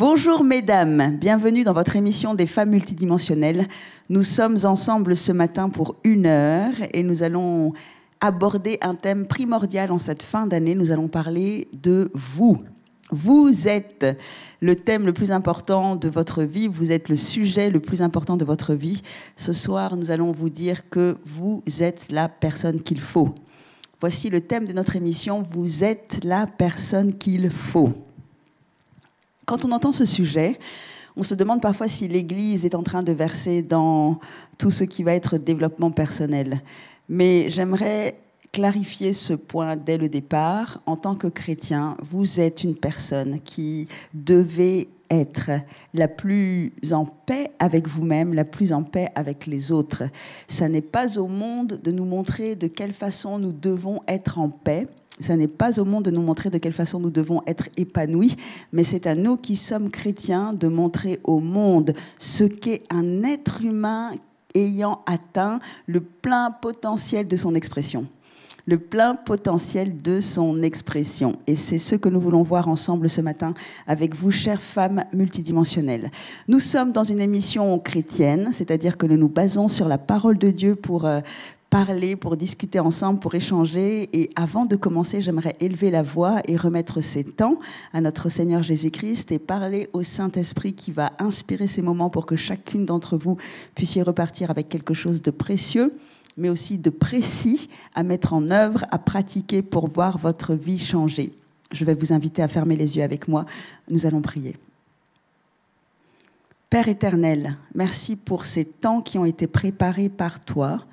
Bonjour mesdames, bienvenue dans votre émission des femmes multidimensionnelles. Nous sommes ensemble ce matin pour 1 heure et nous allons aborder un thème primordial en cette fin d'année. Nous allons parler de vous. Vous êtes le thème le plus important de votre vie, vous êtes le sujet le plus important de votre vie. Ce soir, nous allons vous dire que vous êtes la personne qu'il faut. Voici le thème de notre émission, vous êtes la personne qu'il faut. Quand on entend ce sujet, on se demande parfois si l'Église est en train de verser dans tout ce qui va être développement personnel. Mais j'aimerais clarifier ce point dès le départ. En tant que chrétien, vous êtes une personne qui devait être la plus en paix avec vous-même, la plus en paix avec les autres. Ça n'est pas au monde de nous montrer de quelle façon nous devons être en paix. Ça n'est pas au monde de nous montrer de quelle façon nous devons être épanouis, mais c'est à nous qui sommes chrétiens de montrer au monde ce qu'est un être humain ayant atteint le plein potentiel de son expression. Le plein potentiel de son expression. Et c'est ce que nous voulons voir ensemble ce matin avec vous, chères femmes multidimensionnelles. Nous sommes dans une émission chrétienne, c'est-à-dire que nous nous basons sur la parole de Dieu pour parler, pour discuter ensemble, pour échanger. Et avant de commencer, j'aimerais élever la voix et remettre ces temps à notre Seigneur Jésus-Christ et parler au Saint-Esprit qui va inspirer ces moments pour que chacune d'entre vous puissiez repartir avec quelque chose de précieux, mais aussi de précis à mettre en œuvre, à pratiquer pour voir votre vie changer. Je vais vous inviter à fermer les yeux avec moi. Nous allons prier. Père éternel, merci pour ces temps qui ont été préparés par toi.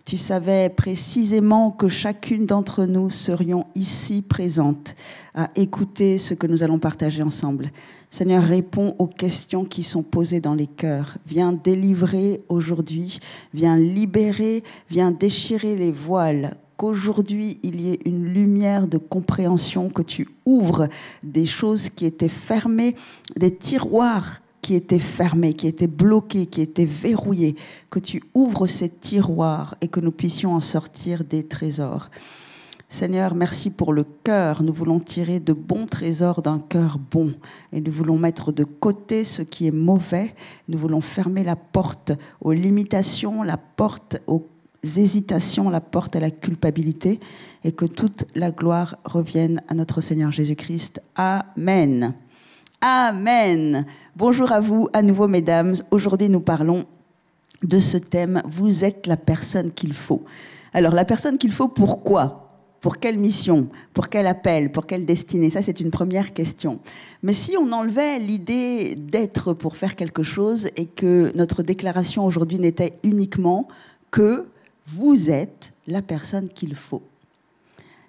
Tu savais précisément que chacune d'entre nous serions ici présentes à écouter ce que nous allons partager ensemble. Seigneur, réponds aux questions qui sont posées dans les cœurs. Viens délivrer aujourd'hui, viens libérer, viens déchirer les voiles. Qu'aujourd'hui, il y ait une lumière de compréhension, que tu ouvres des choses qui étaient fermées, des tiroirs qui étaient fermés, qui étaient bloqués, qui étaient verrouillés, que tu ouvres ces tiroirs et que nous puissions en sortir des trésors. Seigneur, merci pour le cœur. Nous voulons tirer de bons trésors d'un cœur bon et nous voulons mettre de côté ce qui est mauvais. Nous voulons fermer la porte aux limitations, la porte aux hésitations, la porte à la culpabilité et que toute la gloire revienne à notre Seigneur Jésus-Christ. Amen. Amen. Bonjour à vous à nouveau, mesdames. Aujourd'hui, nous parlons de ce thème. Vous êtes la personne qu'il faut. Alors, la personne qu'il faut, pourquoi ? Pour quelle mission ? Pour quel appel ? Pour quelle destinée ? Ça, c'est une première question. Mais si on enlevait l'idée d'être pour faire quelque chose et que notre déclaration aujourd'hui n'était uniquement que vous êtes la personne qu'il faut.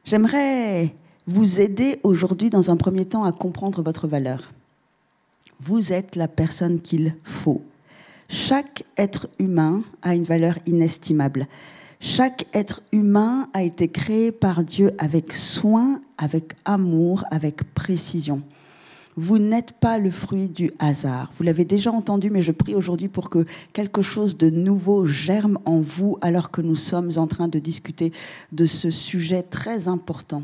J'aimerais vous aider aujourd'hui, dans un premier temps, à comprendre votre valeur. Vous êtes la personne qu'il faut. Chaque être humain a une valeur inestimable. Chaque être humain a été créé par Dieu avec soin, avec amour, avec précision. Vous n'êtes pas le fruit du hasard. Vous l'avez déjà entendu, mais je prie aujourd'hui pour que quelque chose de nouveau germe en vous alors que nous sommes en train de discuter de ce sujet très important.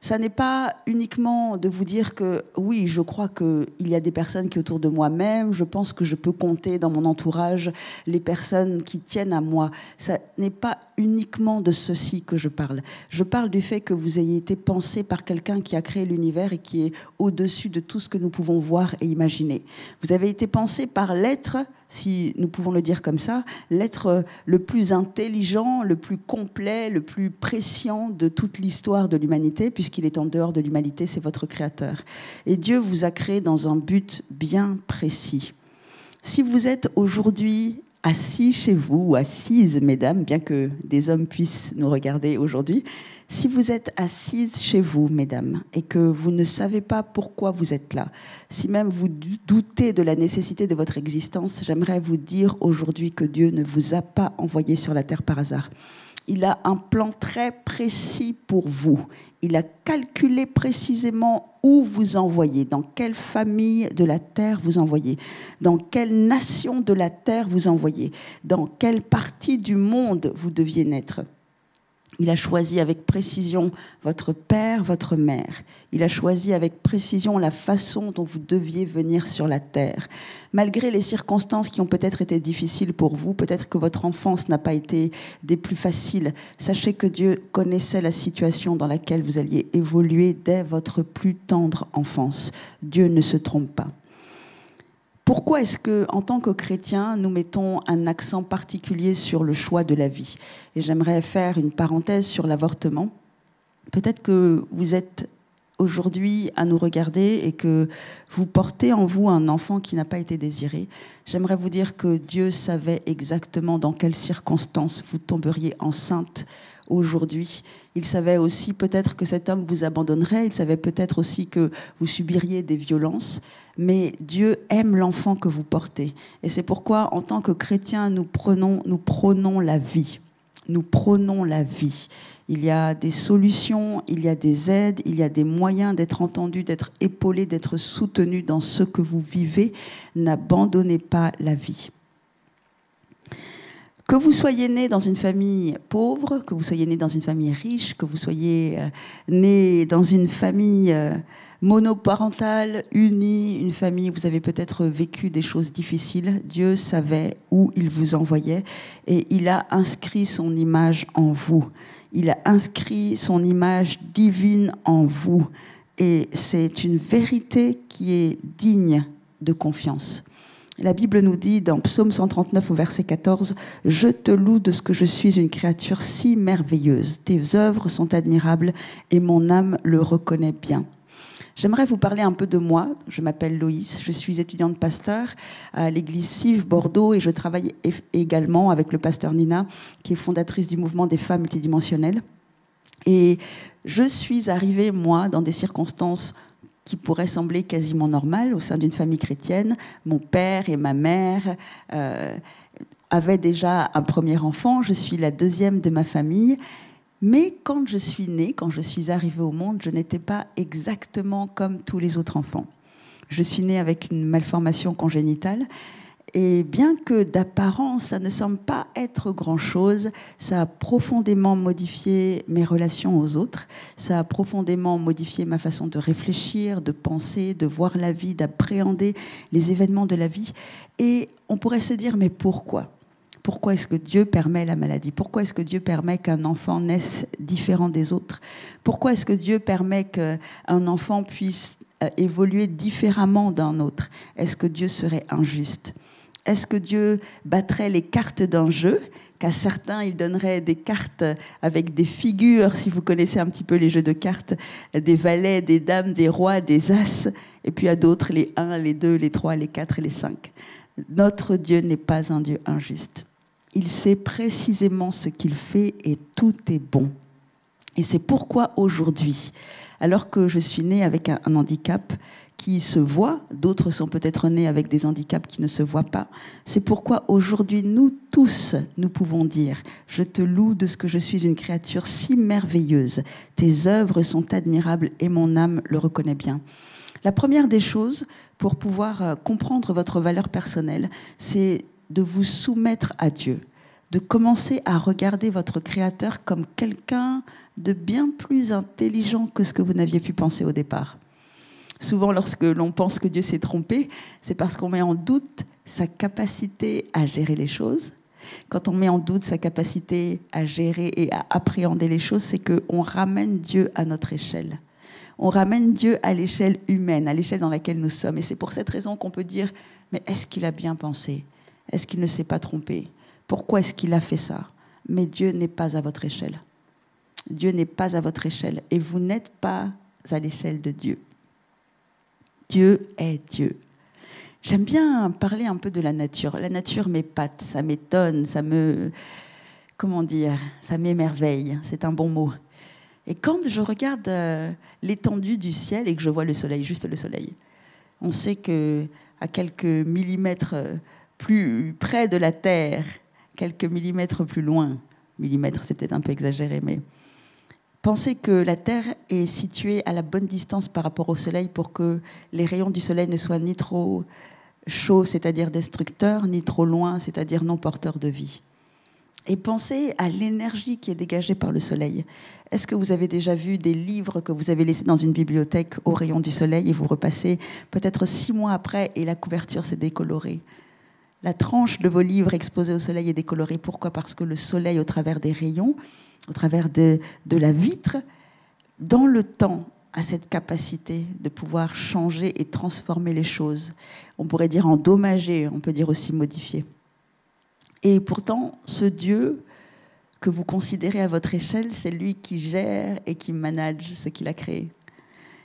Ça n'est pas uniquement de vous dire que oui, je crois qu'il y a des personnes qui autour de moi-même, je pense que je peux compter dans mon entourage les personnes qui tiennent à moi. Ça n'est pas uniquement de ceci que je parle. Je parle du fait que vous ayez été pensé par quelqu'un qui a créé l'univers et qui est au-dessus de tout ce que nous pouvons voir et imaginer. Vous avez été pensé par l'être, si nous pouvons le dire comme ça, l'être le plus intelligent, le plus complet, le plus prescient de toute l'histoire de l'humanité, puisqu'il est en dehors de l'humanité, c'est votre créateur. Et Dieu vous a créé dans un but bien précis. Si vous êtes aujourd'hui assis chez vous, ou assises, mesdames, bien que des hommes puissent nous regarder aujourd'hui, si vous êtes assises chez vous, mesdames, et que vous ne savez pas pourquoi vous êtes là, si même vous doutez de la nécessité de votre existence, j'aimerais vous dire aujourd'hui que Dieu ne vous a pas envoyé sur la terre par hasard. Il a un plan très précis pour vous. Il a calculé précisément où vous envoyez, dans quelle famille de la terre vous envoyez, dans quelle nation de la terre vous envoyez, dans quelle partie du monde vous deviez naître. Il a choisi avec précision votre père, votre mère. Il a choisi avec précision la façon dont vous deviez venir sur la terre. Malgré les circonstances qui ont peut-être été difficiles pour vous, peut-être que votre enfance n'a pas été des plus faciles, sachez que Dieu connaissait la situation dans laquelle vous alliez évoluer dès votre plus tendre enfance. Dieu ne se trompe pas. Pourquoi est-ce que, en tant que chrétiens, nous mettons un accent particulier sur le choix de la vie? Et j'aimerais faire une parenthèse sur l'avortement. Peut-être que vous êtes aujourd'hui à nous regarder et que vous portez en vous un enfant qui n'a pas été désiré. J'aimerais vous dire que Dieu savait exactement dans quelles circonstances vous tomberiez enceinte aujourd'hui. Il savait aussi peut-être que cet homme vous abandonnerait, il savait peut-être aussi que vous subiriez des violences, mais Dieu aime l'enfant que vous portez. Et c'est pourquoi, en tant que chrétiens, nous prônons la vie. Nous prônons la vie. Il y a des solutions, il y a des aides, il y a des moyens d'être entendu, d'être épaulé, d'être soutenu dans ce que vous vivez. N'abandonnez pas la vie. Que vous soyez né dans une famille pauvre, que vous soyez né dans une famille riche, que vous soyez né dans une famille monoparentale, unie, une famille où vous avez peut-être vécu des choses difficiles, Dieu savait où il vous envoyait et il a inscrit son image en vous. Il a inscrit son image divine en vous. Et c'est une vérité qui est digne de confiance. La Bible nous dit dans Psaume 139 au verset 14 « Je te loue de ce que je suis une créature si merveilleuse. Tes œuvres sont admirables et mon âme le reconnaît bien. » J'aimerais vous parler un peu de moi. Je m'appelle Loïs, je suis étudiante pasteur à l'église CIV Bordeaux et je travaille également avec le pasteur Nina, qui est fondatrice du mouvement des femmes multidimensionnelles. Et je suis arrivée, moi, dans des circonstances qui pourraient sembler quasiment normales au sein d'une famille chrétienne. Mon père et ma mère avaient déjà un premier enfant, je suis la deuxième de ma famille. Mais quand je suis née, quand je suis arrivée au monde, je n'étais pas exactement comme tous les autres enfants. Je suis née avec une malformation congénitale et bien que d'apparence, ça ne semble pas être grand-chose, ça a profondément modifié mes relations aux autres, ça a profondément modifié ma façon de réfléchir, de penser, de voir la vie, d'appréhender les événements de la vie. Et on pourrait se dire, mais pourquoi ? Pourquoi est-ce que Dieu permet la maladie? Pourquoi est-ce que Dieu permet qu'un enfant naisse différent des autres? Pourquoi est-ce que Dieu permet qu'un enfant puisse évoluer différemment d'un autre? Est-ce que Dieu serait injuste? Est-ce que Dieu battrait les cartes d'un jeu? Qu'à certains, il donnerait des cartes avec des figures, si vous connaissez un petit peu les jeux de cartes, des valets, des dames, des rois, des as, et puis à d'autres, les 1, les 2, les 3, les 4 et les 5. Notre Dieu n'est pas un Dieu injuste. Il sait précisément ce qu'il fait et tout est bon. Et c'est pourquoi aujourd'hui, alors que je suis née avec un handicap qui se voit, d'autres sont peut-être nés avec des handicaps qui ne se voient pas, c'est pourquoi aujourd'hui, nous tous, nous pouvons dire « Je te loue de ce que je suis une créature si merveilleuse. Tes œuvres sont admirables et mon âme le reconnaît bien. » La première des choses pour pouvoir comprendre votre valeur personnelle, c'est de vous soumettre à Dieu, de commencer à regarder votre Créateur comme quelqu'un de bien plus intelligent que ce que vous n'aviez pu penser au départ. Souvent, lorsque l'on pense que Dieu s'est trompé, c'est parce qu'on met en doute sa capacité à gérer les choses. Quand on met en doute sa capacité à gérer et à appréhender les choses, c'est qu'on ramène Dieu à notre échelle. On ramène Dieu à l'échelle humaine, à l'échelle dans laquelle nous sommes. Et c'est pour cette raison qu'on peut dire, mais est-ce qu'il a bien pensé ? Est-ce qu'il ne s'est pas trompé? Pourquoi est-ce qu'il a fait ça? Mais Dieu n'est pas à votre échelle. Dieu n'est pas à votre échelle. Et vous n'êtes pas à l'échelle de Dieu. Dieu est Dieu. J'aime bien parler un peu de la nature. La nature m'épate, ça m'étonne, ça m'émerveille. C'est un bon mot. Et quand je regarde l'étendue du ciel et que je vois le soleil, juste le soleil, on sait qu'à quelques millimètres plus près de la Terre, quelques millimètres plus loin, millimètres c'est peut-être un peu exagéré, mais pensez que la Terre est située à la bonne distance par rapport au Soleil pour que les rayons du Soleil ne soient ni trop chauds, c'est-à-dire destructeurs, ni trop loin, c'est-à-dire non porteurs de vie. Et pensez à l'énergie qui est dégagée par le soleil. Est-ce que vous avez déjà vu des livres que vous avez laissés dans une bibliothèque au rayon du soleil et vous repassez peut-être 6 mois après et la couverture s'est décolorée? La tranche de vos livres exposés au soleil est décolorée. Pourquoi? Parce que le soleil, au travers des rayons, au travers de la vitre, dans le temps, a cette capacité de pouvoir changer et transformer les choses. On pourrait dire endommager, on peut dire aussi modifier. Et pourtant, ce Dieu que vous considérez à votre échelle, c'est lui qui gère et qui manage ce qu'il a créé.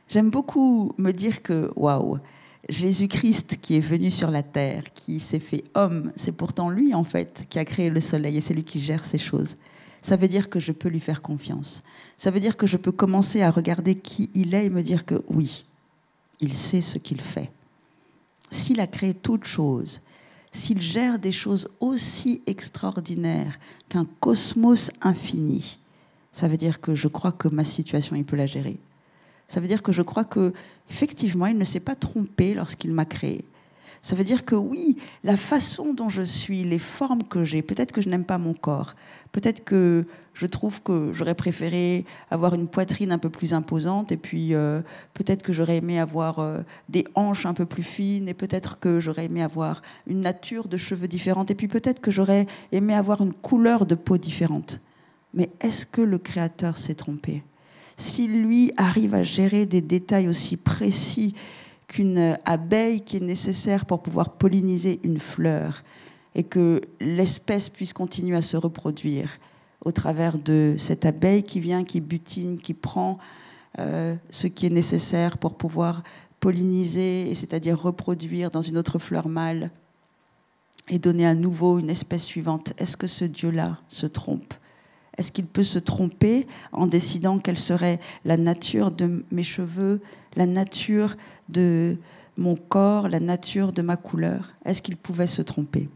J'aime beaucoup me dire que, waouh, Jésus-Christ qui est venu sur la terre, qui s'est fait homme, c'est pourtant lui, en fait, qui a créé le soleil et c'est lui qui gère ces choses. Ça veut dire que je peux lui faire confiance. Ça veut dire que je peux commencer à regarder qui il est et me dire que oui, il sait ce qu'il fait. S'il a créé toutes choses, s'il gère des choses aussi extraordinaires qu'un cosmos infini, ça veut dire que je crois que ma situation, il peut la gérer. Ça veut dire que je crois qu'effectivement, il ne s'est pas trompé lorsqu'il m'a créé. Ça veut dire que oui, la façon dont je suis, les formes que j'ai, peut-être que je n'aime pas mon corps, peut-être que je trouve que j'aurais préféré avoir une poitrine un peu plus imposante et puis peut-être que j'aurais aimé avoir des hanches un peu plus fines et peut-être que j'aurais aimé avoir une nature de cheveux différente et puis peut-être que j'aurais aimé avoir une couleur de peau différente. Mais est-ce que le Créateur s'est trompé? Si lui arrive à gérer des détails aussi précis qu'une abeille qui est nécessaire pour pouvoir polliniser une fleur et que l'espèce puisse continuer à se reproduire au travers de cette abeille qui vient, qui butine, qui prend ce qui est nécessaire pour pouvoir polliniser, c'est-à-dire reproduire dans une autre fleur mâle et donner à nouveau une espèce suivante. Est-ce que ce Dieu-là se trompe? Est-ce qu'il peut se tromper en décidant quelle serait la nature de mes cheveux, la nature de mon corps, la nature de ma couleur? Est-ce qu'il pouvait se tromper?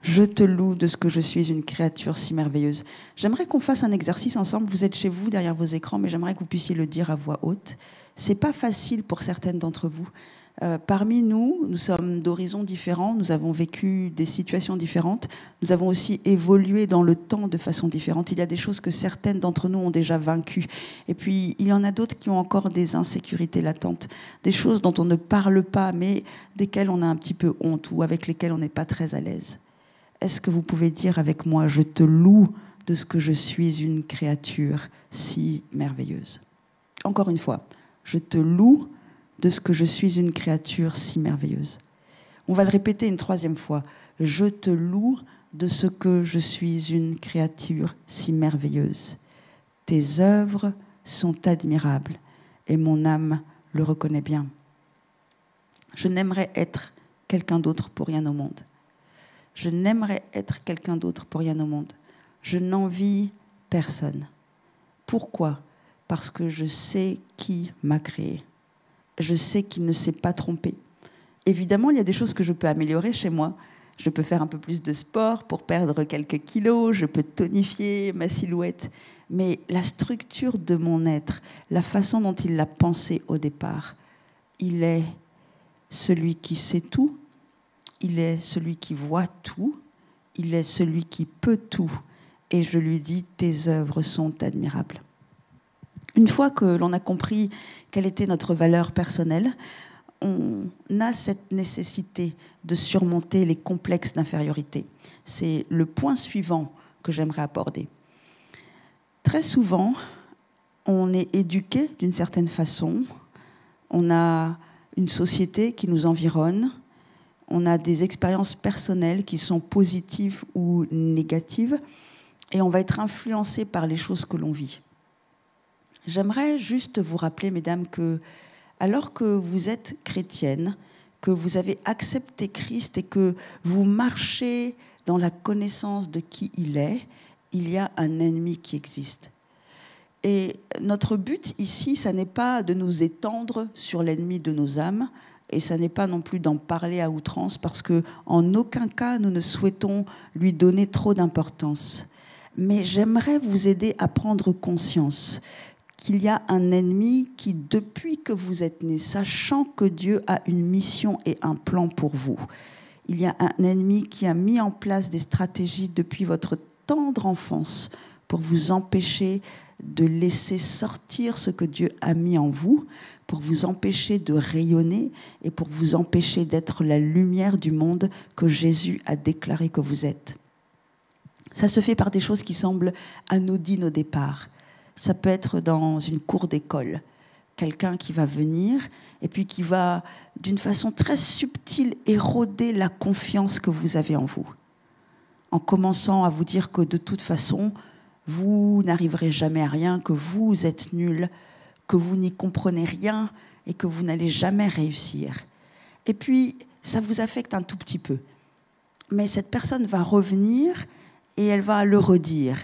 Je te loue de ce que je suis une créature si merveilleuse. J'aimerais qu'on fasse un exercice ensemble. Vous êtes chez vous, derrière vos écrans, mais j'aimerais que vous puissiez le dire à voix haute. C'est pas facile pour certaines d'entre vous. Parmi nous, nous sommes d'horizons différents, nous avons vécu des situations différentes, nous avons aussi évolué dans le temps de façon différente. Il y a des choses que certaines d'entre nous ont déjà vaincues. Et puis, il y en a d'autres qui ont encore des insécurités latentes, des choses dont on ne parle pas, mais desquelles on a un petit peu honte ou avec lesquelles on n'est pas très à l'aise. Est-ce que vous pouvez dire avec moi, je te loue de ce que je suis une créature si merveilleuse? Encore une fois, je te loue de ce que je suis une créature si merveilleuse. On va le répéter une 3e fois. Je te loue de ce que je suis une créature si merveilleuse. Tes œuvres sont admirables et mon âme le reconnaît bien. Je n'aimerais être quelqu'un d'autre pour rien au monde. Je n'aimerais être quelqu'un d'autre pour rien au monde. Je n'envie personne. Pourquoi? Parce que je sais qui m'a créé. Je sais qu'il ne s'est pas trompé. Évidemment, il y a des choses que je peux améliorer chez moi. Je peux faire un peu plus de sport pour perdre quelques kilos, je peux tonifier ma silhouette. Mais la structure de mon être, la façon dont il l'a pensé au départ, il est celui qui sait tout, il est celui qui voit tout, il est celui qui peut tout. Et je lui dis, tes œuvres sont admirables. Une fois que l'on a compris quelle était notre valeur personnelle, on a cette nécessité de surmonter les complexes d'infériorité. C'est le point suivant que j'aimerais aborder. Très souvent, on est éduqué d'une certaine façon, on a une société qui nous environne, on a des expériences personnelles qui sont positives ou négatives, et on va être influencé par les choses que l'on vit. J'aimerais juste vous rappeler, mesdames, que alors que vous êtes chrétienne, que vous avez accepté Christ et que vous marchez dans la connaissance de qui il est, il y a un ennemi qui existe. Et notre but ici, ça n'est pas de nous étendre sur l'ennemi de nos âmes, et ça n'est pas non plus d'en parler à outrance, parce qu'en aucun cas, nous ne souhaitons lui donner trop d'importance. Mais j'aimerais vous aider à prendre conscience qu'il y a un ennemi qui, depuis que vous êtes né, sachant que Dieu a une mission et un plan pour vous, Il y a un ennemi qui a mis en place des stratégies depuis votre tendre enfance pour vous empêcher de laisser sortir ce que Dieu a mis en vous, pour vous empêcher de rayonner et pour vous empêcher d'être la lumière du monde que Jésus a déclaré que vous êtes. Ça se fait par des choses qui semblent anodines au départ. Ça peut être dans une cour d'école. Quelqu'un qui va venir et puis qui va, d'une façon très subtile, éroder la confiance que vous avez en vous. En commençant à vous dire que de toute façon, vous n'arriverez jamais à rien, que vous êtes nul, que vous n'y comprenez rien et que vous n'allez jamais réussir. Et puis, ça vous affecte un tout petit peu. Mais cette personne va revenir et elle va le redire.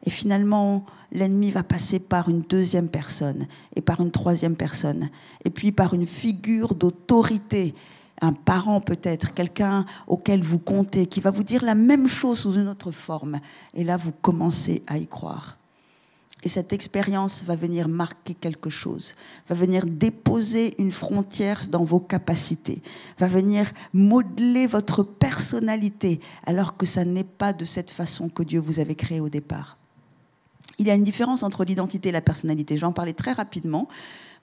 Et finalement, l'ennemi va passer par une deuxième personne, et par une troisième personne, et puis par une figure d'autorité, un parent peut-être, quelqu'un auquel vous comptez, qui va vous dire la même chose sous une autre forme. Et là, vous commencez à y croire. Et cette expérience va venir marquer quelque chose, va venir déposer une frontière dans vos capacités, va venir modeler votre personnalité, alors que ça n'est pas de cette façon que Dieu vous avait créé au départ. Il y a une différence entre l'identité et la personnalité. Je vais en parler très rapidement.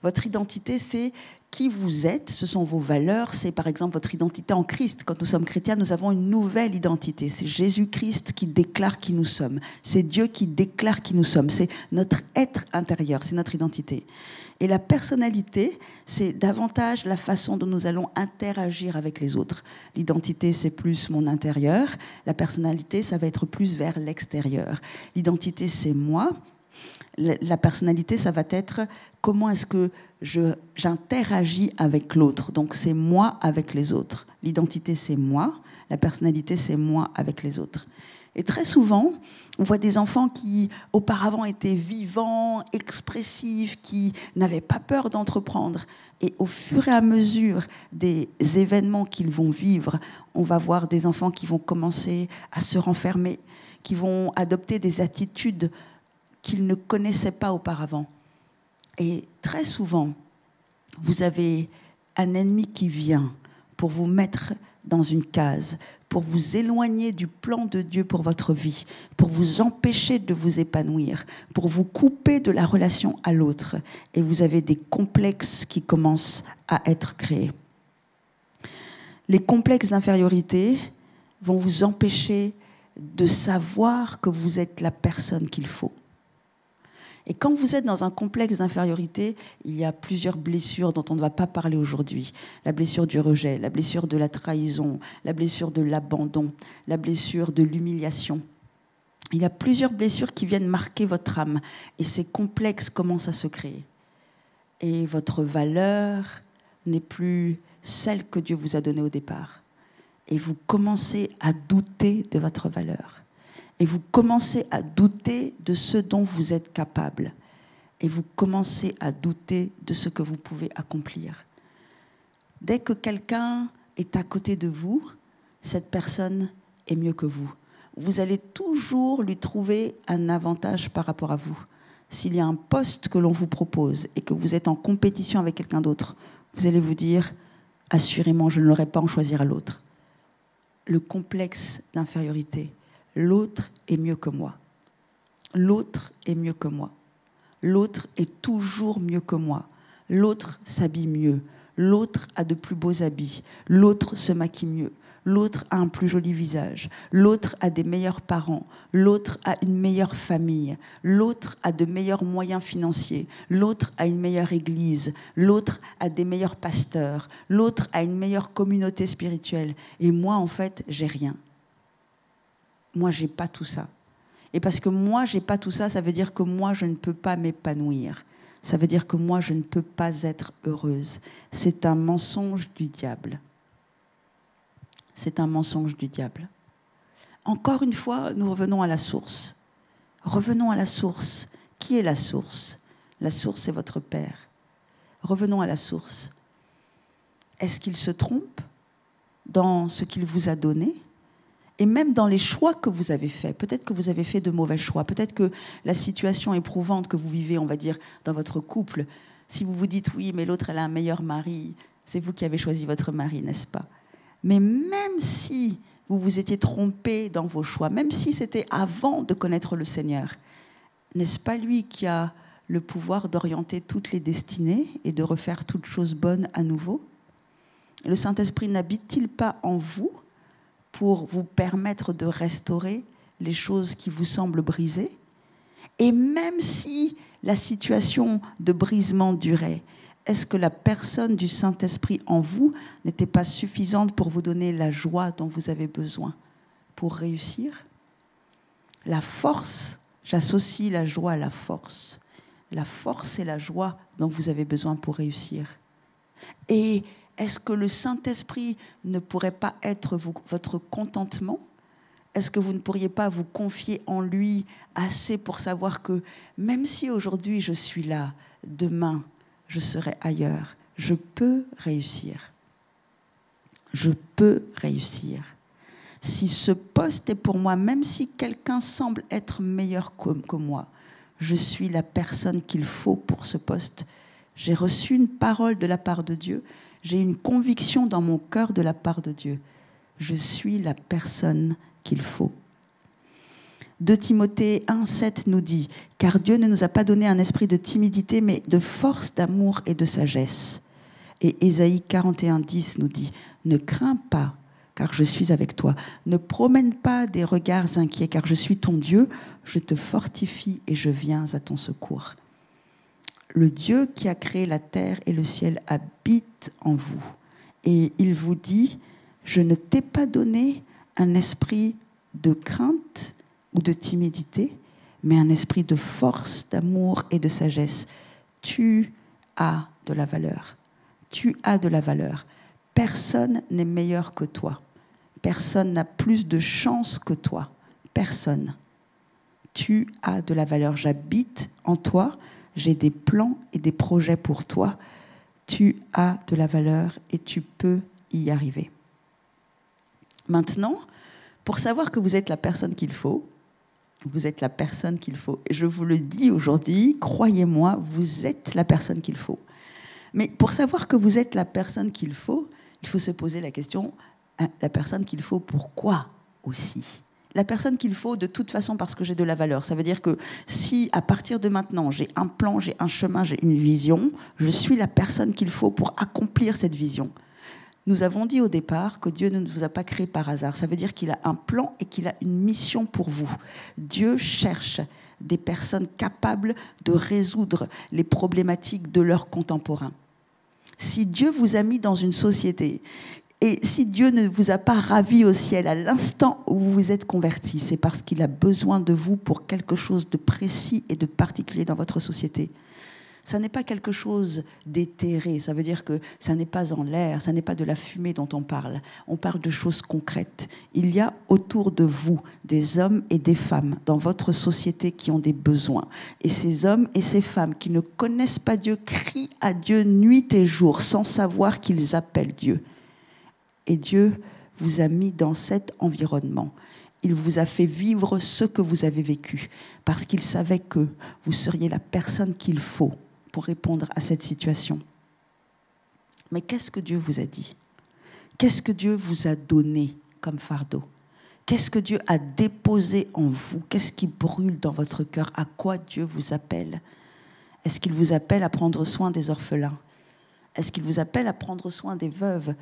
Votre identité, c'est qui vous êtes, ce sont vos valeurs, c'est par exemple votre identité en Christ. Quand nous sommes chrétiens, nous avons une nouvelle identité. C'est Jésus-Christ qui déclare qui nous sommes. C'est Dieu qui déclare qui nous sommes. C'est notre être intérieur, c'est notre identité. Et la personnalité, c'est davantage la façon dont nous allons interagir avec les autres. L'identité, c'est plus mon intérieur. La personnalité, ça va être plus vers l'extérieur. L'identité, c'est moi. La personnalité, ça va être comment est-ce que j'interagis avec l'autre. Donc, c'est moi avec les autres. L'identité, c'est moi. La personnalité, c'est moi avec les autres. Et très souvent, on voit des enfants qui, auparavant, étaient vivants, expressifs, qui n'avaient pas peur d'entreprendre. Et au fur et à mesure des événements qu'ils vont vivre, on va voir des enfants qui vont commencer à se renfermer, qui vont adopter des attitudes qu'ils ne connaissaient pas auparavant. Et très souvent, vous avez un ennemi qui vient pour vous mettre dans une case, pour vous éloigner du plan de Dieu pour votre vie, pour vous empêcher de vous épanouir, pour vous couper de la relation à l'autre. Et vous avez des complexes qui commencent à être créés. Les complexes d'infériorité vont vous empêcher de savoir que vous êtes la personne qu'il faut. Et quand vous êtes dans un complexe d'infériorité, il y a plusieurs blessures dont on ne va pas parler aujourd'hui. La blessure du rejet, la blessure de la trahison, la blessure de l'abandon, la blessure de l'humiliation. Il y a plusieurs blessures qui viennent marquer votre âme. Et ces complexes commencent à se créer. Et votre valeur n'est plus celle que Dieu vous a donnée au départ. Et vous commencez à douter de votre valeur. Et vous commencez à douter de ce dont vous êtes capable. Et vous commencez à douter de ce que vous pouvez accomplir. Dès que quelqu'un est à côté de vous, cette personne est mieux que vous. Vous allez toujours lui trouver un avantage par rapport à vous. S'il y a un poste que l'on vous propose et que vous êtes en compétition avec quelqu'un d'autre, vous allez vous dire « Assurément, je ne l'aurai pas en choisir à l'autre ». Le complexe d'infériorité. L'autre est mieux que moi. L'autre est mieux que moi. L'autre est toujours mieux que moi. L'autre s'habille mieux. L'autre a de plus beaux habits. L'autre se maquille mieux. L'autre a un plus joli visage. L'autre a des meilleurs parents. L'autre a une meilleure famille. L'autre a de meilleurs moyens financiers. L'autre a une meilleure église. L'autre a des meilleurs pasteurs. L'autre a une meilleure communauté spirituelle. Et moi, en fait, j'ai rien. Moi, j'ai pas tout ça. Et parce que moi, j'ai pas tout ça, ça veut dire que moi, je ne peux pas m'épanouir. Ça veut dire que moi, je ne peux pas être heureuse. C'est un mensonge du diable. C'est un mensonge du diable. Encore une fois, nous revenons à la source. Revenons à la source. Qui est la source? La source, c'est votre Père. Revenons à la source. Est-ce qu'il se trompe dans ce qu'il vous a donné? Et même dans les choix que vous avez faits, peut-être que vous avez fait de mauvais choix, peut-être que la situation éprouvante que vous vivez, on va dire, dans votre couple, si vous vous dites, oui, mais l'autre, elle a un meilleur mari, c'est vous qui avez choisi votre mari, n'est-ce pas? Mais même si vous vous étiez trompé dans vos choix, même si c'était avant de connaître le Seigneur, n'est-ce pas lui qui a le pouvoir d'orienter toutes les destinées et de refaire toutes choses bonnes à nouveau? Le Saint-Esprit n'habite-t-il pas en vous pour vous permettre de restaurer les choses qui vous semblent brisées? Et même si la situation de brisement durait, est-ce que la personne du Saint-Esprit en vous n'était pas suffisante pour vous donner la joie dont vous avez besoin pour réussir? La force, j'associe la joie à la force. La force et la joie dont vous avez besoin pour réussir. Et est-ce que le Saint-Esprit ne pourrait pas être votre contentement? Est-ce que vous ne pourriez pas vous confier en lui assez pour savoir que même si aujourd'hui je suis là, demain je serai ailleurs, je peux réussir. Je peux réussir. Si ce poste est pour moi, même si quelqu'un semble être meilleur que moi, je suis la personne qu'il faut pour ce poste. J'ai reçu une parole de la part de Dieu. J'ai une conviction dans mon cœur de la part de Dieu. Je suis la personne qu'il faut. 2 Timothée 1,7 nous dit « Car Dieu ne nous a pas donné un esprit de timidité, mais de force, d'amour et de sagesse. » Et Ésaïe 41,10 nous dit « Ne crains pas, car je suis avec toi. Ne promène pas des regards inquiets, car je suis ton Dieu. Je te fortifie et je viens à ton secours. » Le Dieu qui a créé la terre et le ciel habite en vous. Et il vous dit « Je ne t'ai pas donné un esprit de crainte ou de timidité, mais un esprit de force, d'amour et de sagesse. » Tu as de la valeur. Tu as de la valeur. Personne n'est meilleur que toi. Personne n'a plus de chance que toi. Personne. Tu as de la valeur. J'habite en toi. J'ai des plans et des projets pour toi. Tu as de la valeur et tu peux y arriver. Maintenant, pour savoir que vous êtes la personne qu'il faut, vous êtes la personne qu'il faut. Et je vous le dis aujourd'hui, croyez-moi, vous êtes la personne qu'il faut. Mais pour savoir que vous êtes la personne qu'il faut se poser la question, la personne qu'il faut, pourquoi aussi ? La personne qu'il faut, de toute façon, parce que j'ai de la valeur. Ça veut dire que si, à partir de maintenant, j'ai un plan, j'ai un chemin, j'ai une vision, je suis la personne qu'il faut pour accomplir cette vision. Nous avons dit au départ que Dieu ne vous a pas créé par hasard. Ça veut dire qu'il a un plan et qu'il a une mission pour vous. Dieu cherche des personnes capables de résoudre les problématiques de leurs contemporains. Si Dieu vous a mis dans une société et si Dieu ne vous a pas ravi au ciel à l'instant où vous vous êtes converti, c'est parce qu'il a besoin de vous pour quelque chose de précis et de particulier dans votre société. Ça n'est pas quelque chose d'éthéré, ça veut dire que ça n'est pas en l'air, ça n'est pas de la fumée dont on parle de choses concrètes. Il y a autour de vous des hommes et des femmes dans votre société qui ont des besoins. Et ces hommes et ces femmes qui ne connaissent pas Dieu crient à Dieu nuit et jour sans savoir qu'ils appellent Dieu. Et Dieu vous a mis dans cet environnement. Il vous a fait vivre ce que vous avez vécu parce qu'il savait que vous seriez la personne qu'il faut pour répondre à cette situation. Mais qu'est-ce que Dieu vous a dit? Qu'est-ce que Dieu vous a donné comme fardeau? Qu'est-ce que Dieu a déposé en vous? Qu'est-ce qui brûle dans votre cœur? À quoi Dieu vous appelle? Est-ce qu'il vous appelle à prendre soin des orphelins? Est-ce qu'il vous appelle à prendre soin des veuves?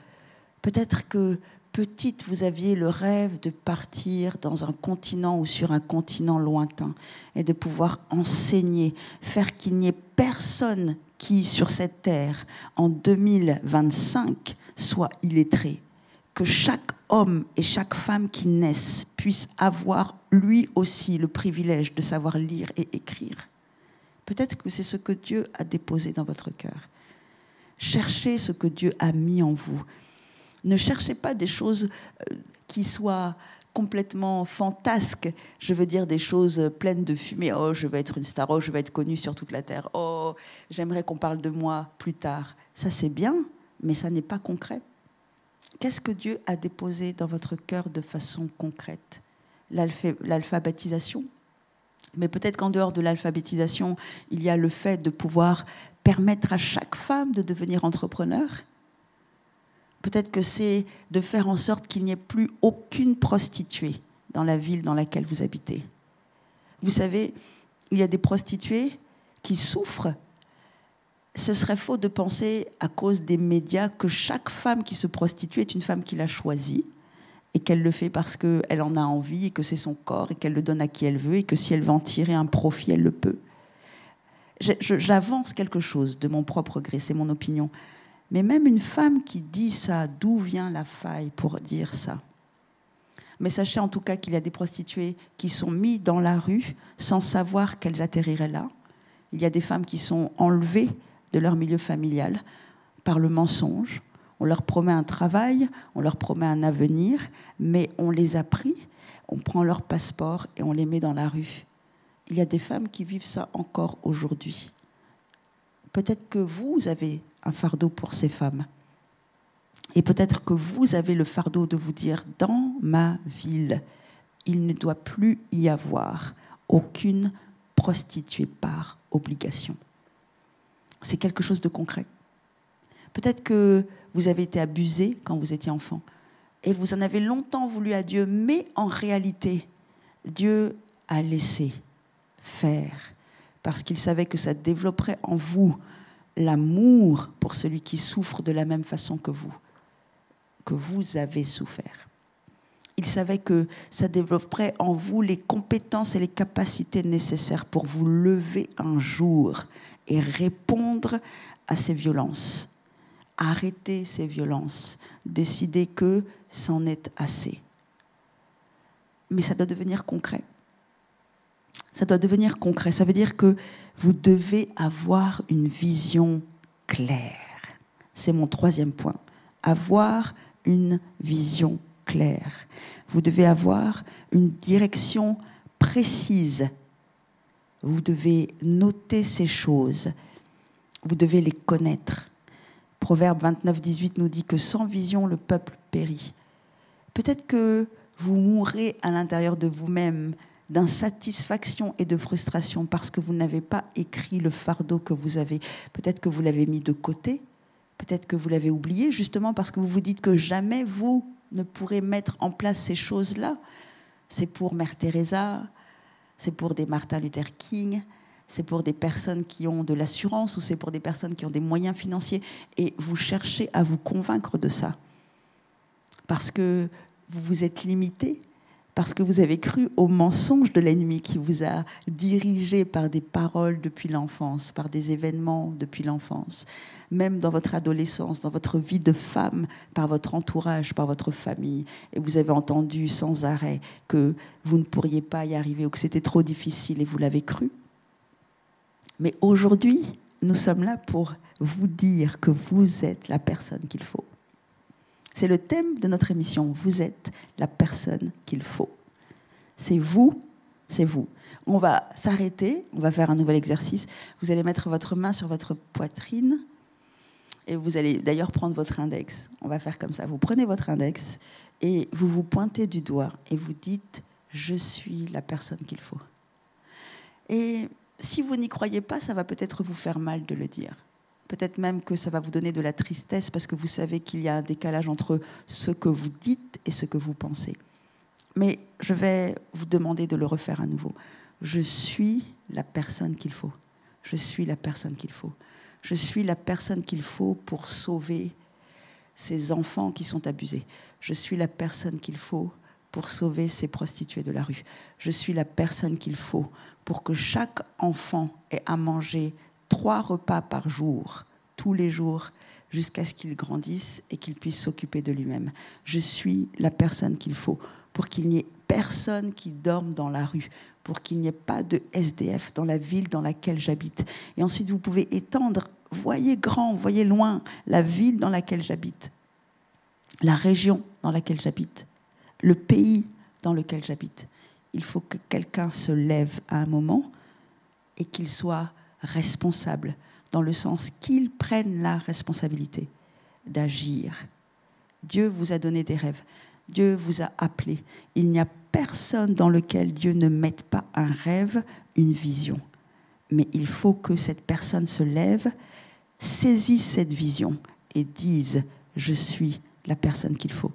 Peut-être que petite, vous aviez le rêve de partir dans un continent ou sur un continent lointain et de pouvoir enseigner, faire qu'il n'y ait personne qui, sur cette terre, en 2025, soit illettré. Que chaque homme et chaque femme qui naissent puisse avoir, lui aussi, le privilège de savoir lire et écrire. Peut-être que c'est ce que Dieu a déposé dans votre cœur. Cherchez ce que Dieu a mis en vous. Ne cherchez pas des choses qui soient complètement fantasques. Je veux dire des choses pleines de fumée. Oh, je vais être une star. Oh, je vais être connue sur toute la terre. Oh, j'aimerais qu'on parle de moi plus tard. Ça, c'est bien, mais ça n'est pas concret. Qu'est-ce que Dieu a déposé dans votre cœur de façon concrète? L'alphabétisation? Mais peut-être qu'en dehors de l'alphabétisation, il y a le fait de pouvoir permettre à chaque femme de devenir entrepreneur. Peut-être que c'est de faire en sorte qu'il n'y ait plus aucune prostituée dans la ville dans laquelle vous habitez. Vous savez, il y a des prostituées qui souffrent. Ce serait faux de penser, à cause des médias, que chaque femme qui se prostitue est une femme qui l'a choisie et qu'elle le fait parce qu'elle en a envie et que c'est son corps et qu'elle le donne à qui elle veut et que si elle veut en tirer un profit, elle le peut. J'avance quelque chose de mon propre gré, c'est mon opinion. Mais même une femme qui dit ça, d'où vient la faille pour dire ça? Mais sachez en tout cas qu'il y a des prostituées qui sont mises dans la rue sans savoir qu'elles atterriraient là. Il y a des femmes qui sont enlevées de leur milieu familial par le mensonge. On leur promet un travail, on leur promet un avenir, mais on les a pris, on prend leur passeport et on les met dans la rue. Il y a des femmes qui vivent ça encore aujourd'hui. Peut-être que vous avez un fardeau pour ces femmes. Et peut-être que vous avez le fardeau de vous dire, dans ma ville, il ne doit plus y avoir aucune prostituée par obligation. C'est quelque chose de concret. Peut-être que vous avez été abusé quand vous étiez enfant et vous en avez longtemps voulu à Dieu, mais en réalité, Dieu a laissé faire parce qu'il savait que ça développerait en vous l'amour pour celui qui souffre de la même façon que vous avez souffert. Il savait que ça développerait en vous les compétences et les capacités nécessaires pour vous lever un jour et répondre à ces violences, arrêter ces violences, décider que c'en est assez. Mais ça doit devenir concret. Ça doit devenir concret. Ça veut dire que vous devez avoir une vision claire. C'est mon troisième point. Avoir une vision claire. Vous devez avoir une direction précise. Vous devez noter ces choses. Vous devez les connaître. Proverbe 29, 18 nous dit que sans vision, le peuple périt. Peut-être que vous mourrez à l'intérieur de vous-même d'insatisfaction et de frustration parce que vous n'avez pas écrit le fardeau que vous avez. Peut-être que vous l'avez mis de côté, peut-être que vous l'avez oublié, justement parce que vous vous dites que jamais vous ne pourrez mettre en place ces choses-là. C'est pour Mère Teresa, c'est pour des Martin Luther King, c'est pour des personnes qui ont de l'assurance ou c'est pour des personnes qui ont des moyens financiers. Et vous cherchez à vous convaincre de ça parce que vous vous êtes limité, parce que vous avez cru au mensonge de l'ennemi qui vous a dirigé par des paroles depuis l'enfance, par des événements depuis l'enfance, même dans votre adolescence, dans votre vie de femme, par votre entourage, par votre famille. Et vous avez entendu sans arrêt que vous ne pourriez pas y arriver ou que c'était trop difficile et vous l'avez cru. Mais aujourd'hui, nous sommes là pour vous dire que vous êtes la personne qu'il faut. C'est le thème de notre émission. Vous êtes la personne qu'il faut. C'est vous, c'est vous. On va s'arrêter, on va faire un nouvel exercice. Vous allez mettre votre main sur votre poitrine et vous allez d'ailleurs prendre votre index. On va faire comme ça. Vous prenez votre index et vous vous pointez du doigt et vous dites « Je suis la personne qu'il faut ». Et si vous n'y croyez pas, ça va peut-être vous faire mal de le dire. Peut-être même que ça va vous donner de la tristesse parce que vous savez qu'il y a un décalage entre ce que vous dites et ce que vous pensez. Mais je vais vous demander de le refaire à nouveau. Je suis la personne qu'il faut. Je suis la personne qu'il faut. Je suis la personne qu'il faut pour sauver ces enfants qui sont abusés. Je suis la personne qu'il faut pour sauver ces prostituées de la rue. Je suis la personne qu'il faut pour que chaque enfant ait à manger 3 repas par jour, tous les jours, jusqu'à ce qu'il grandisse et qu'il puisse s'occuper de lui-même. Je suis la personne qu'il faut pour qu'il n'y ait personne qui dorme dans la rue, pour qu'il n'y ait pas de SDF dans la ville dans laquelle j'habite. Et ensuite, vous pouvez étendre, voyez grand, voyez loin, la ville dans laquelle j'habite, la région dans laquelle j'habite, le pays dans lequel j'habite. Il faut que quelqu'un se lève à un moment et qu'il soit responsable, dans le sens qu'il prenne la responsabilité d'agir. Dieu vous a donné des rêves. Dieu vous a appelé. Il n'y a personne dans lequel Dieu ne mette pas un rêve, une vision. Mais il faut que cette personne se lève, saisisse cette vision et dise « Je suis la personne qu'il faut.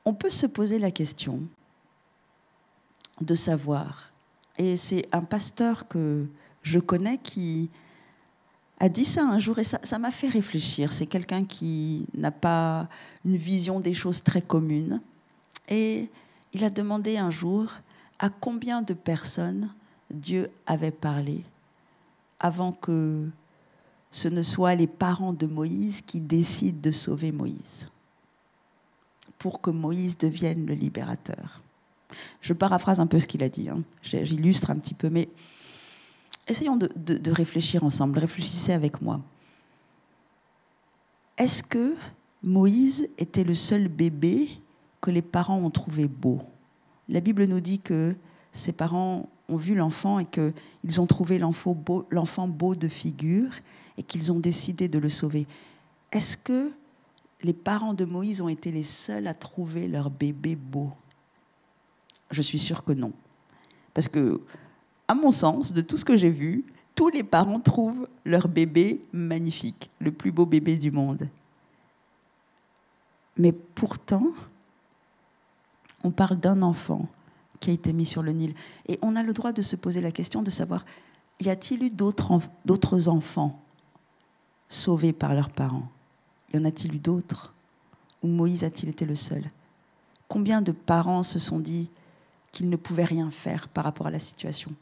On peut se poser la question de savoir, et c'est un pasteur que je connais qui a dit ça un jour, et ça m'a fait réfléchir. C'est quelqu'un qui n'a pas une vision des choses très commune. Et il a demandé un jour à combien de personnes Dieu avait parlé avant que ce ne soient les parents de Moïse qui décident de sauver Moïse, pour que Moïse devienne le libérateur. Je paraphrase un peu ce qu'il a dit, hein. J'illustre un petit peu, mais essayons de réfléchir ensemble. Réfléchissez avec moi. Est-ce que Moïse était le seul bébé que les parents ont trouvé beau? La Bible nous dit que ses parents ont vu l'enfant et qu'ils ont trouvé l'enfant beau de figure et qu'ils ont décidé de le sauver. Est-ce que les parents de Moïse ont été les seuls à trouver leur bébé beau? Je suis sûre que non. Parce que, à mon sens, de tout ce que j'ai vu, tous les parents trouvent leur bébé magnifique, le plus beau bébé du monde. Mais pourtant, on parle d'un enfant qui a été mis sur le Nil. Et on a le droit de se poser la question de savoir, y a-t-il eu d'autres enfants sauvés par leurs parents? Y en a-t-il eu d'autres? Ou Moïse a-t-il été le seul? Combien de parents se sont dit qu'ils ne pouvaient rien faire par rapport à la situation,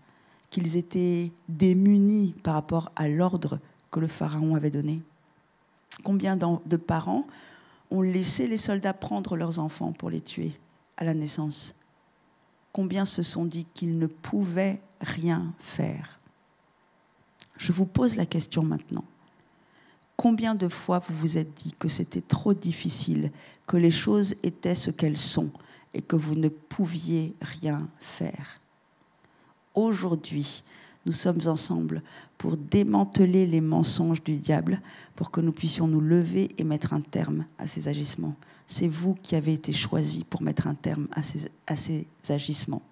qu'ils étaient démunis par rapport à l'ordre que le Pharaon avait donné? Combien de parents ont laissé les soldats prendre leurs enfants pour les tuer à la naissance? Combien se sont dit qu'ils ne pouvaient rien faire? Je vous pose la question maintenant. Combien de fois vous vous êtes dit que c'était trop difficile, que les choses étaient ce qu'elles sont et que vous ne pouviez rien faire? Aujourd'hui, nous sommes ensemble pour démanteler les mensonges du diable, pour que nous puissions nous lever et mettre un terme à ces agissements. C'est vous qui avez été choisis pour mettre un terme à ces agissements.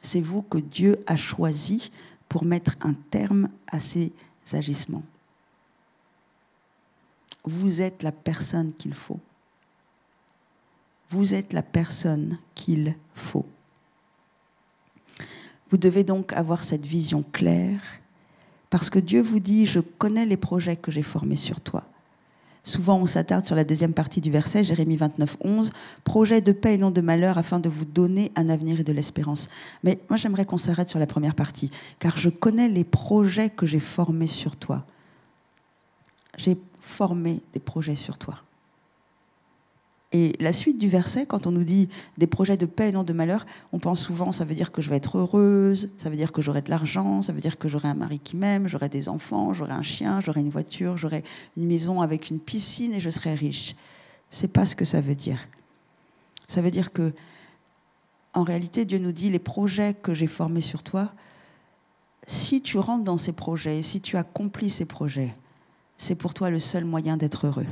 C'est vous que Dieu a choisi pour mettre un terme à ces agissements. Vous êtes la personne qu'il faut. Vous êtes la personne qu'il faut. Vous devez donc avoir cette vision claire, parce que Dieu vous dit « Je connais les projets que j'ai formés sur toi ». Souvent, on s'attarde sur la deuxième partie du verset, Jérémie 29, 11, « Projet de paix et non de malheur, afin de vous donner un avenir et de l'espérance ». Mais moi, j'aimerais qu'on s'arrête sur la première partie, car je connais les projets que j'ai formés sur toi. J'ai formé des projets sur toi. Et la suite du verset, quand on nous dit des projets de paix et non de malheur, on pense souvent, ça veut dire que je vais être heureuse, ça veut dire que j'aurai de l'argent, ça veut dire que j'aurai un mari qui m'aime, j'aurai des enfants, j'aurai un chien, j'aurai une voiture, j'aurai une maison avec une piscine et je serai riche. C'est pas ce que ça veut dire. Ça veut dire que, en réalité, Dieu nous dit, les projets que j'ai formés sur toi, si tu rentres dans ces projets, si tu accomplis ces projets, c'est pour toi le seul moyen d'être heureux.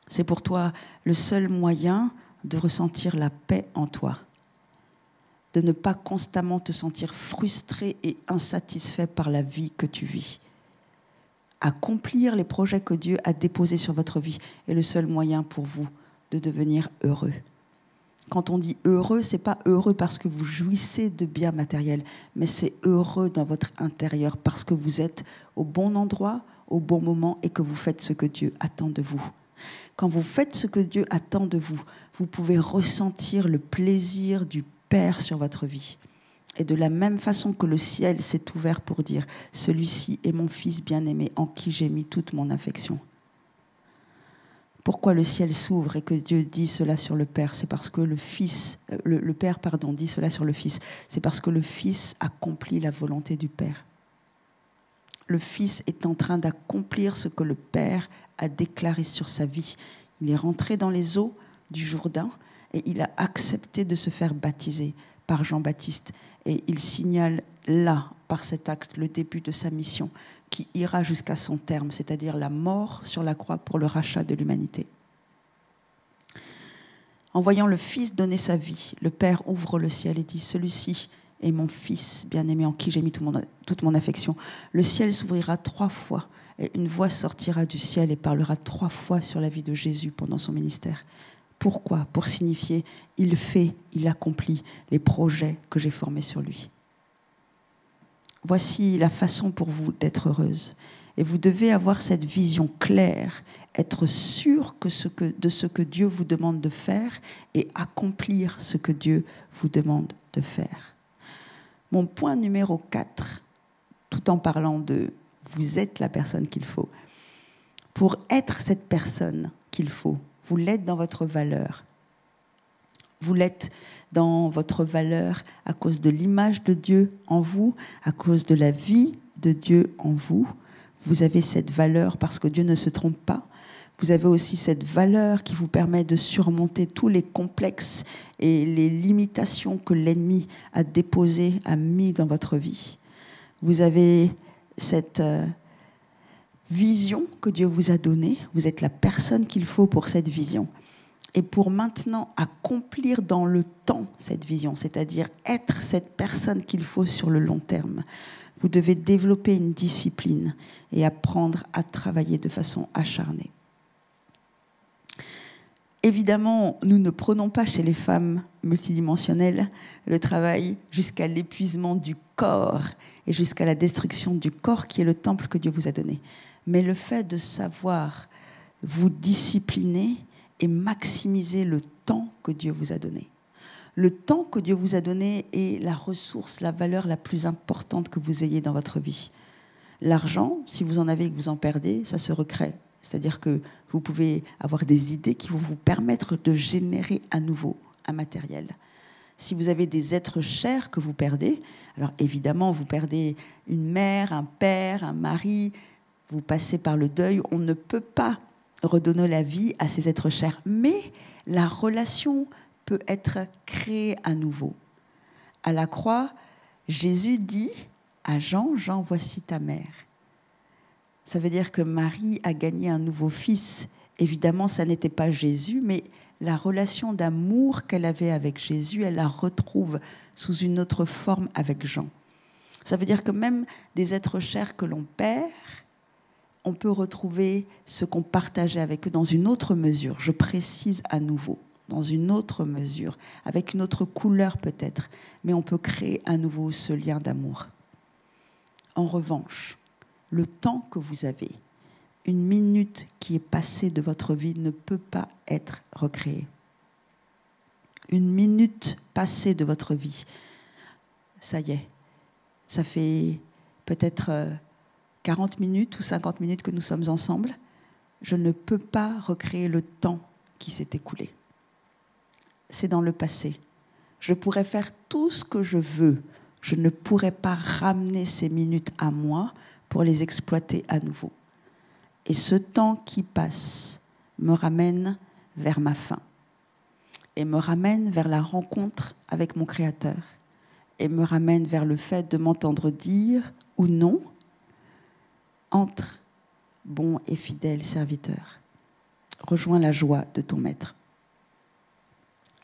C'est pour toi le seul moyen de ressentir la paix en toi, de ne pas constamment te sentir frustré et insatisfait par la vie que tu vis. Accomplir les projets que Dieu a déposés sur votre vie est le seul moyen pour vous de devenir heureux. Quand on dit heureux, ce n'est pas heureux parce que vous jouissez de biens matériels, mais c'est heureux dans votre intérieur parce que vous êtes au bon endroit, au bon moment et que vous faites ce que Dieu attend de vous. Quand vous faites ce que Dieu attend de vous, vous pouvez ressentir le plaisir du Père sur votre vie. Et de la même façon que le ciel s'est ouvert pour dire « Celui-ci est mon Fils bien-aimé en qui j'ai mis toute mon affection ». Pourquoi le ciel s'ouvre et que Dieu dit cela sur le Père? C'est parce que le Père dit cela sur le Fils. C'est parce que le Fils accomplit la volonté du Père. Le Fils est en train d'accomplir ce que le Père a déclaré sur sa vie. Il est rentré dans les eaux du Jourdain et il a accepté de se faire baptiser par Jean-Baptiste. Et il signale là, par cet acte, le début de sa mission qui ira jusqu'à son terme, c'est-à-dire la mort sur la croix pour le rachat de l'humanité. En voyant le Fils donner sa vie, le Père ouvre le ciel et dit « Celui-ci est mon Fils bien-aimé en qui j'ai mis toute mon affection. Le ciel s'ouvrira 3 fois et une voix sortira du ciel et parlera 3 fois sur la vie de Jésus pendant son ministère. Pourquoi ? Pour signifier, il fait, il accomplit les projets que j'ai formés sur lui. Voici la façon pour vous d'être heureuse. Et vous devez avoir cette vision claire, être sûr de ce que Dieu vous demande de faire et accomplir ce que Dieu vous demande de faire. Mon point numéro 4, tout en parlant de vous êtes la personne qu'il faut. Pour être cette personne qu'il faut, vous l'êtes dans votre valeur. Vous l'êtes dans votre valeur à cause de l'image de Dieu en vous, à cause de la vie de Dieu en vous. Vous avez cette valeur parce que Dieu ne se trompe pas. Vous avez aussi cette valeur qui vous permet de surmonter tous les complexes et les limitations que l'ennemi a déposées, a mis dans votre vie. Vous avez cette vision que Dieu vous a donnée. Vous êtes la personne qu'il faut pour cette vision. Et pour maintenant accomplir dans le temps cette vision, c'est-à-dire être cette personne qu'il faut sur le long terme, vous devez développer une discipline et apprendre à travailler de façon acharnée. Évidemment, nous ne prenons pas chez les femmes multidimensionnelles le travail jusqu'à l'épuisement du corps et jusqu'à la destruction du corps qui est le temple que Dieu vous a donné. Mais le fait de savoir vous discipliner et maximiser le temps que Dieu vous a donné. Le temps que Dieu vous a donné est la ressource, la valeur la plus importante que vous ayez dans votre vie. L'argent, si vous en avez et que vous en perdez, ça se recrée. C'est-à-dire que vous pouvez avoir des idées qui vont vous permettre de générer à nouveau un matériel. Si vous avez des êtres chers que vous perdez, alors évidemment, vous perdez une mère, un père, un mari, vous passez par le deuil, on ne peut pas redonner la vie à ces êtres chers. Mais la relation peut être créée à nouveau. À la croix, Jésus dit à Jean, « Jean, voici ta mère ». Ça veut dire que Marie a gagné un nouveau fils. Évidemment, ça n'était pas Jésus, mais la relation d'amour qu'elle avait avec Jésus, elle la retrouve sous une autre forme avec Jean. Ça veut dire que même des êtres chers que l'on perd, on peut retrouver ce qu'on partageait avec eux dans une autre mesure. Je précise à nouveau, dans une autre mesure, avec une autre couleur peut-être, mais on peut créer à nouveau ce lien d'amour. En revanche, le temps que vous avez, une minute qui est passée de votre vie ne peut pas être recréée. Une minute passée de votre vie, ça y est, ça fait peut-être 40 minutes ou 50 minutes que nous sommes ensemble. Je ne peux pas recréer le temps qui s'est écoulé. C'est dans le passé. Je pourrais faire tout ce que je veux. Je ne pourrais pas ramener ces minutes à moi pour les exploiter à nouveau. Et ce temps qui passe me ramène vers ma fin. Et me ramène vers la rencontre avec mon Créateur. Et me ramène vers le fait de m'entendre dire ou non, entre, bon et fidèle serviteur. Rejoins la joie de ton maître.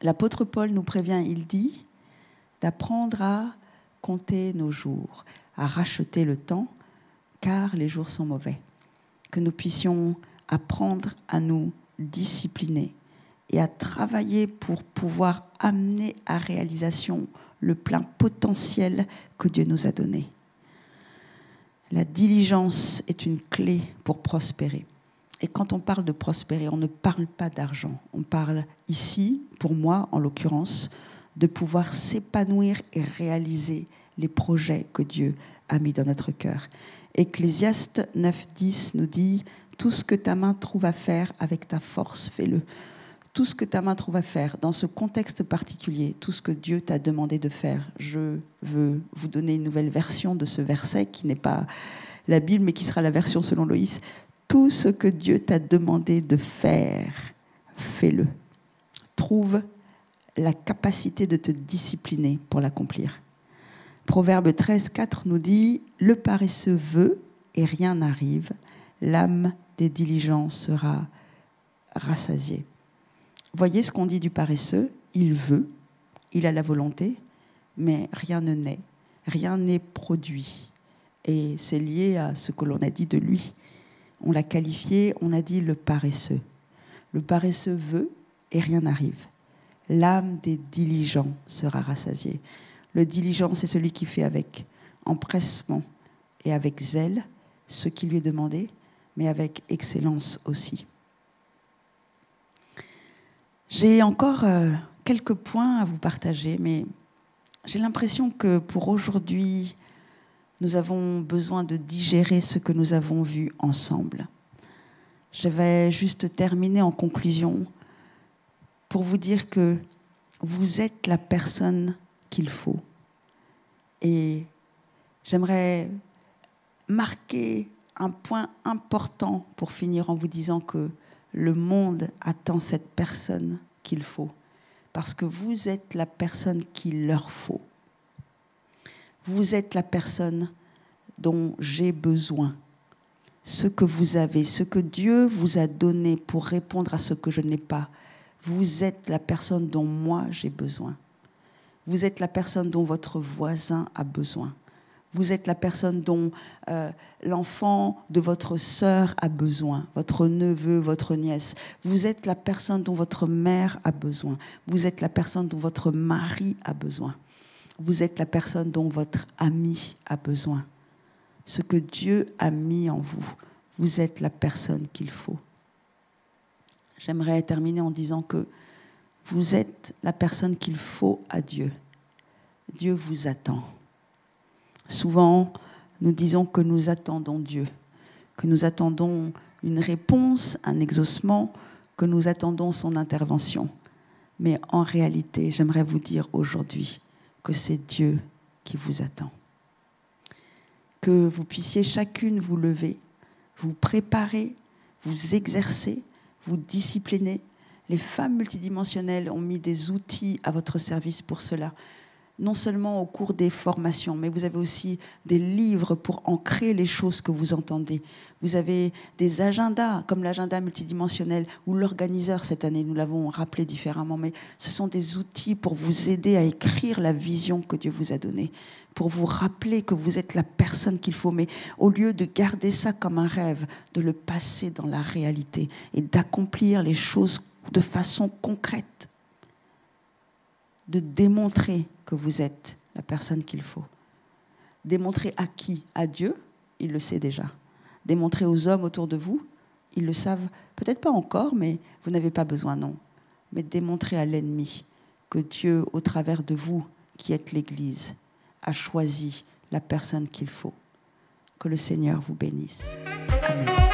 L'apôtre Paul nous prévient, il dit, d'apprendre à compter nos jours, à racheter le temps, car les jours sont mauvais. Que nous puissions apprendre à nous discipliner et à travailler pour pouvoir amener à réalisation le plein potentiel que Dieu nous a donné. La diligence est une clé pour prospérer. Et quand on parle de prospérer, on ne parle pas d'argent. On parle ici, pour moi en l'occurrence, de pouvoir s'épanouir et réaliser les projets que Dieu a mis dans notre cœur. Ecclésiaste 9:10 nous dit « Tout ce que ta main trouve à faire avec ta force, fais-le ». Tout ce que ta main trouve à faire, dans ce contexte particulier, tout ce que Dieu t'a demandé de faire. Je veux vous donner une nouvelle version de ce verset qui n'est pas la Bible, mais qui sera la version selon Loïs. Tout ce que Dieu t'a demandé de faire, fais-le. Trouve la capacité de te discipliner pour l'accomplir. Proverbe 13:4 nous dit « Le paresseux veut et rien n'arrive, l'âme des diligents sera rassasiée. » Voyez ce qu'on dit du paresseux, il veut, il a la volonté, mais rien ne naît, rien n'est produit. Et c'est lié à ce que l'on a dit de lui. On l'a qualifié, on a dit le paresseux. Le paresseux veut et rien n'arrive. L'âme des diligents sera rassasiée. Le diligent, c'est celui qui fait avec empressement et avec zèle ce qui lui est demandé, mais avec excellence aussi. J'ai encore quelques points à vous partager, mais j'ai l'impression que pour aujourd'hui, nous avons besoin de digérer ce que nous avons vu ensemble. Je vais juste terminer en conclusion pour vous dire que vous êtes la personne qu'il faut. Et j'aimerais marquer un point important pour finir en vous disant que le monde attend cette personne qu'il faut, parce que vous êtes la personne qu'il leur faut. Vous êtes la personne dont j'ai besoin. Ce que vous avez, ce que Dieu vous a donné pour répondre à ce que je n'ai pas. Vous êtes la personne dont moi j'ai besoin. Vous êtes la personne dont votre voisin a besoin. Vous êtes la personne dont l'enfant de votre sœur a besoin, votre neveu, votre nièce. Vous êtes la personne dont votre mère a besoin. Vous êtes la personne dont votre mari a besoin. Vous êtes la personne dont votre ami a besoin. Ce que Dieu a mis en vous, vous êtes la personne qu'il faut. J'aimerais terminer en disant que vous êtes la personne qu'il faut à Dieu. Dieu vous attend. Souvent, nous disons que nous attendons Dieu, que nous attendons une réponse, un exaucement, que nous attendons son intervention. Mais en réalité, j'aimerais vous dire aujourd'hui que c'est Dieu qui vous attend. Que vous puissiez chacune vous lever, vous préparer, vous exercer, vous discipliner. Les femmes multidimensionnelles ont mis des outils à votre service pour cela. Non seulement au cours des formations, mais vous avez aussi des livres pour ancrer les choses que vous entendez. Vous avez des agendas, comme l'agenda multidimensionnel, ou l'organiseur cette année, nous l'avons rappelé différemment, mais ce sont des outils pour vous aider à écrire la vision que Dieu vous a donnée, pour vous rappeler que vous êtes la personne qu'il faut, mais au lieu de garder ça comme un rêve, de le passer dans la réalité et d'accomplir les choses de façon concrète, de démontrer que vous êtes la personne qu'il faut. Démontrer à qui? À Dieu, il le sait déjà. Démontrer aux hommes autour de vous, ils le savent peut-être pas encore, mais vous n'avez pas besoin, non. Mais démontrer à l'ennemi que Dieu, au travers de vous, qui êtes l'Église, a choisi la personne qu'il faut. Que le Seigneur vous bénisse. Amen.